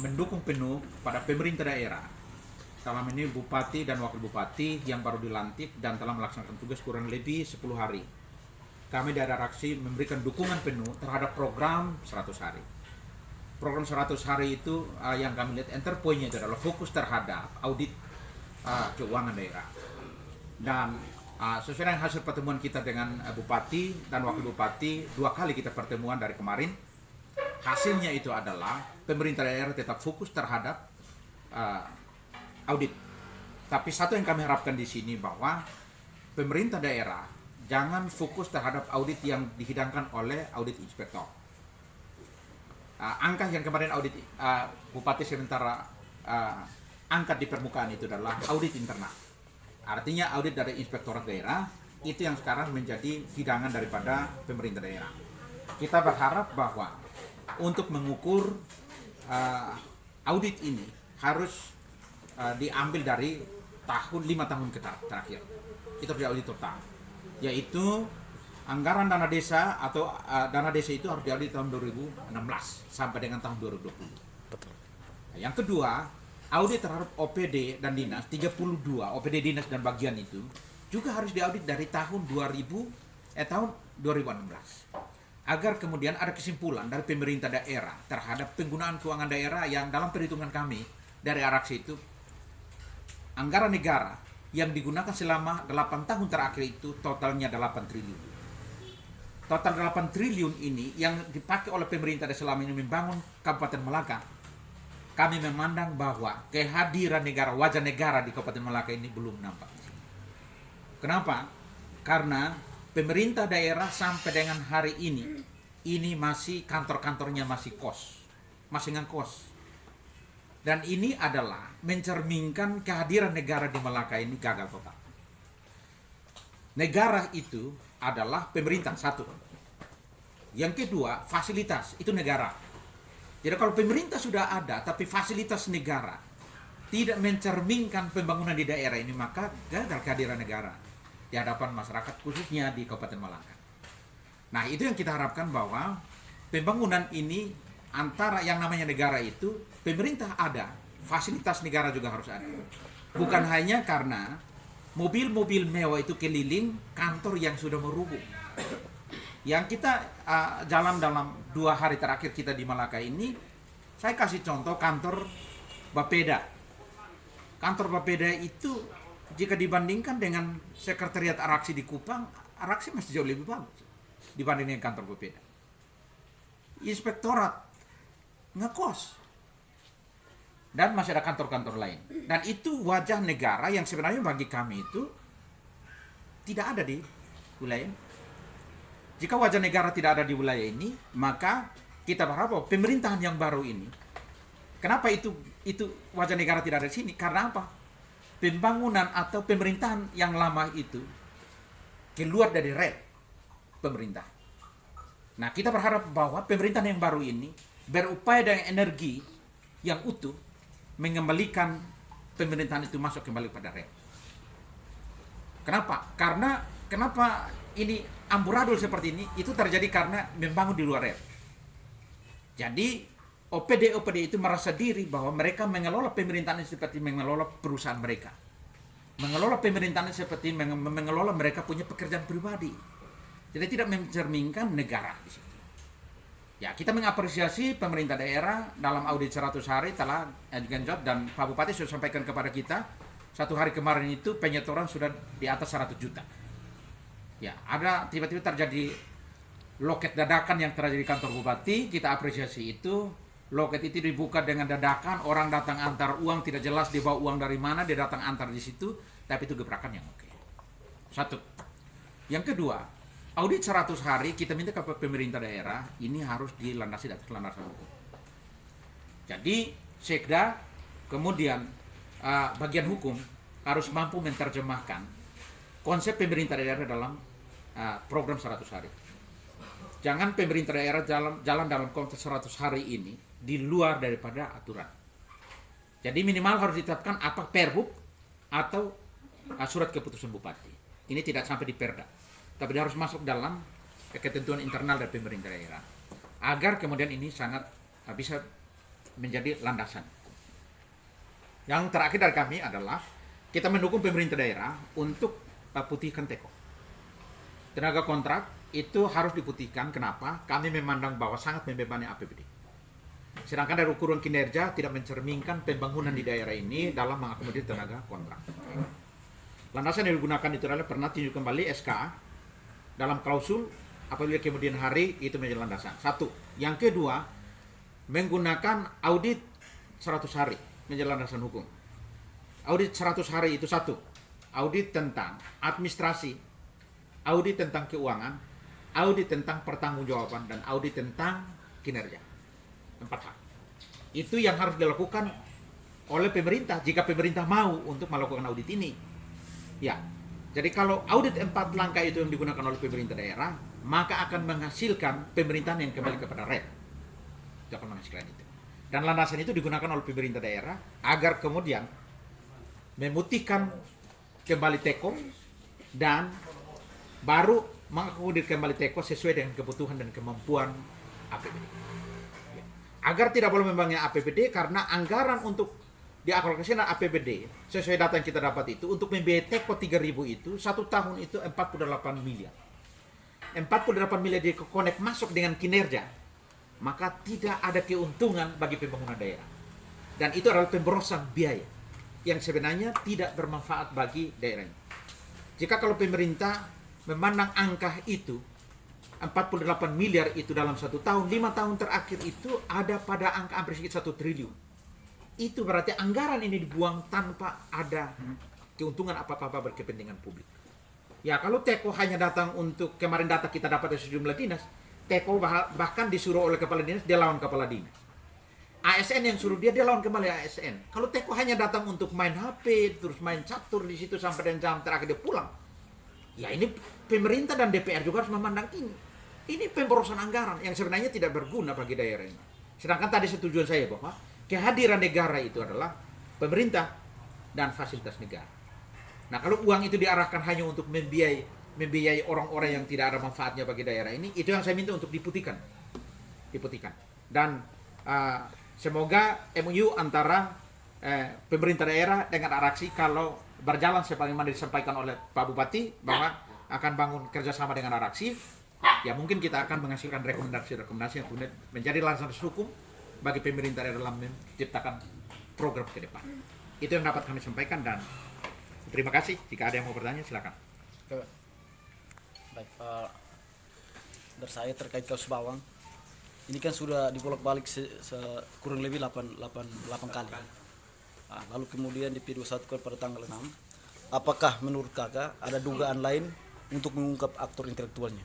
mendukung penuh pada pemerintah daerah, dalam ini bupati dan wakil bupati yang baru dilantik dan telah melaksanakan tugas kurang lebih 10 hari. Kami dari Araksi memberikan dukungan penuh terhadap program 100 hari. Program 100 hari itu yang kami lihat enter point-nya itu adalah fokus terhadap audit keuangan daerah. Dan sesuai dengan hasil pertemuan kita dengan bupati dan wakil bupati, 2 kali kita pertemuan dari kemarin, hasilnya itu adalah pemerintah daerah tetap fokus terhadap audit. Tapi satu yang kami harapkan di sini bahwa pemerintah daerah jangan fokus terhadap audit yang dihidangkan oleh audit inspektor. Angka yang kemarin audit bupati sementara angkat di permukaan itu adalah audit internal. Artinya audit dari inspektorat daerah itu yang sekarang menjadi hidangan daripada pemerintah daerah. Kita berharap bahwa untuk mengukur audit ini harus diambil dari 5 tahun terakhir. Itu harus diaudit total, yaitu anggaran dana desa atau dana desa itu harus diaudit tahun 2016 sampai dengan tahun 2020. Betul. Yang kedua, audit terhadap OPD dan dinas 32 OPD dinas dan bagian itu juga harus diaudit dari tahun 2016 agar kemudian ada kesimpulan dari pemerintah daerah terhadap penggunaan keuangan daerah yang dalam perhitungan kami dari Araksi itu anggaran negara yang digunakan selama 8 tahun terakhir itu totalnya 8 triliun. Total 8 triliun ini yang dipakai oleh pemerintah selama ini membangun Kabupaten Malaka. Kami memandang bahwa kehadiran negara, wajah negara di Kabupaten Malaka ini belum nampak. Kenapa? Karena pemerintah daerah sampai dengan hari ini masih kantor-kantornya masih kos, masih ngekos. Dan ini adalah mencerminkan kehadiran negara di Malaka ini gagal total. Negara itu adalah pemerintah, satu. Yang kedua, fasilitas, itu negara. Jadi kalau pemerintah sudah ada, tapi fasilitas negara tidak mencerminkan pembangunan di daerah ini, maka gagal kehadiran negara di hadapan masyarakat, khususnya di Kabupaten Malaka. Nah, itu yang kita harapkan bahwa pembangunan ini antara yang namanya negara itu, pemerintah ada, fasilitas negara juga harus ada. Bukan hanya karena mobil-mobil mewah itu keliling kantor yang sudah merubuh. Yang kita jalan dalam 2 hari terakhir kita di Malaka ini, saya kasih contoh kantor Bapeda. Kantor Bapeda itu jika dibandingkan dengan sekretariat Araksi di Kupang, Araksi masih jauh lebih bagus dibanding dengan kantor Bapeda. Inspektorat ngekos dan masih ada kantor-kantor lain, dan itu wajah negara yang sebenarnya bagi kami itu tidak ada di wilayah. Jika wajah negara tidak ada di wilayah ini, maka kita berharap bahwa pemerintahan yang baru ini, kenapa itu wajah negara tidak ada di sini? Karena apa? Pembangunan atau pemerintahan yang lama itu keluar dari rel pemerintah. Nah, kita berharap bahwa pemerintahan yang baru ini berupaya dengan energi yang utuh mengembalikan pemerintahan itu masuk kembali pada rel. Kenapa? Kenapa ini amburadul seperti ini? Itu terjadi karena membangun di luar rel. Jadi OPD itu merasa diri bahwa mereka mengelola pemerintahan seperti mengelola perusahaan mereka. Mengelola pemerintahan seperti mengelola mereka punya pekerjaan pribadi. Jadi tidak mencerminkan negara di situ. Ya, kita mengapresiasi pemerintah daerah dalam audit 100 hari telah ajukan dan Pak Bupati sudah sampaikan kepada kita 1 hari kemarin itu penyetoran sudah di atas 100 juta. Ya, ada tiba-tiba terjadi loket dadakan yang terjadi di kantor Bupati, kita apresiasi itu. Loket itu dibuka dengan dadakan, orang datang antar uang, tidak jelas dia bawa uang dari mana, dia datang antar di situ, tapi itu gebrakan yang oke. Satu. Yang kedua, audit 100 hari kita minta ke pemerintah daerah ini harus dilandasi atas landasan hukum. Jadi Sekda kemudian bagian hukum harus mampu menerjemahkan konsep pemerintah daerah dalam program 100 hari. Jangan pemerintah daerah jalan dalam konteks 100 hari ini di luar daripada aturan. Jadi minimal harus ditetapkan apa Perhub atau surat keputusan bupati. Ini tidak sampai di Perda, tapi dia harus masuk dalam ketentuan internal dari pemerintah daerah. Agar kemudian ini sangat bisa menjadi landasan. Yang terakhir dari kami adalah kita mendukung pemerintah daerah untuk putihkan teko. Tenaga kontrak itu harus diputihkan. Kenapa? Kami memandang bahwa sangat membebani APBD. Sedangkan dari ukuran kinerja tidak mencerminkan pembangunan di daerah ini dalam mengakomodir tenaga kontrak. Landasan yang digunakan itu adalah pernah tinjau kembali SK dalam klausul apabila kemudian hari itu menjadi landasan. Satu. Yang kedua, menggunakan audit 100 hari menjadi landasan hukum. Audit 100 hari itu satu. Audit tentang administrasi, audit tentang keuangan, audit tentang pertanggungjawaban, dan audit tentang kinerja. 4 hal. Itu yang harus dilakukan oleh pemerintah jika pemerintah mau untuk melakukan audit ini. Ya, jadi kalau audit 4 langkah itu yang digunakan oleh pemerintah daerah, maka akan menghasilkan pemerintahan yang kembali kepada rakyat. Itu akan menghasilkan itu. Dan landasan itu digunakan oleh pemerintah daerah agar kemudian memutihkan kembali teko dan baru mengakomodir kembali teko sesuai dengan kebutuhan dan kemampuan APBD. Ya. Agar tidak boleh membangun APBD karena anggaran untuk dialokasikan APBD sesuai data yang kita dapat itu untuk membiayai teko 3.000 itu satu tahun itu 48 miliar. 48 miliar dikonek masuk dengan kinerja, maka tidak ada keuntungan bagi pembangunan daerah. Dan itu adalah pemborosan biaya yang sebenarnya tidak bermanfaat bagi daerah ini. Jika kalau pemerintah memandang angka itu 48 miliar itu dalam 1 tahun, 5 tahun terakhir itu ada pada angka hampir sedikit 1 triliun. Itu berarti anggaran ini dibuang tanpa ada keuntungan apa-apa berkepentingan publik. Ya kalau teko hanya datang untuk, kemarin data kita dapat dari sejumlah dinas, teko bahkan disuruh oleh kepala dinas, dia lawan kepala dinas. ASN yang suruh dia lawan kembali ASN. Kalau teko hanya datang untuk main HP, terus main catur di situ sampai dengan jam terakhir dia pulang. Ya ini pemerintah dan DPR juga harus memandang ini. Ini pemborosan anggaran yang sebenarnya tidak berguna bagi daerah ini. Sedangkan tadi setujuan saya bahwa kehadiran negara itu adalah pemerintah dan fasilitas negara. Nah kalau uang itu diarahkan hanya untuk membiayai orang-orang yang tidak ada manfaatnya bagi daerah ini, itu yang saya minta untuk diputihkan. Dan semoga MOU antara pemerintah daerah dengan Araksi kalau berjalan sebagaimana disampaikan oleh Pak Bupati bahwa akan bangun kerjasama dengan Araksi, ya mungkin kita akan menghasilkan rekomendasi-rekomendasi yang kemudian menjadi landasan hukum bagi pemerintah dalam menciptakan program ke depan. Itu yang dapat kami sampaikan dan terima kasih. Jika ada yang mau bertanya silakan. Baik Pak, dari saya terkait kasus Bawang, ini kan sudah dibolak-balik kurang lebih 8 kali. Nah, lalu kemudian di P21 pada tanggal 6. Apakah menurut kakak ada dugaan lain untuk mengungkap aktor intelektualnya?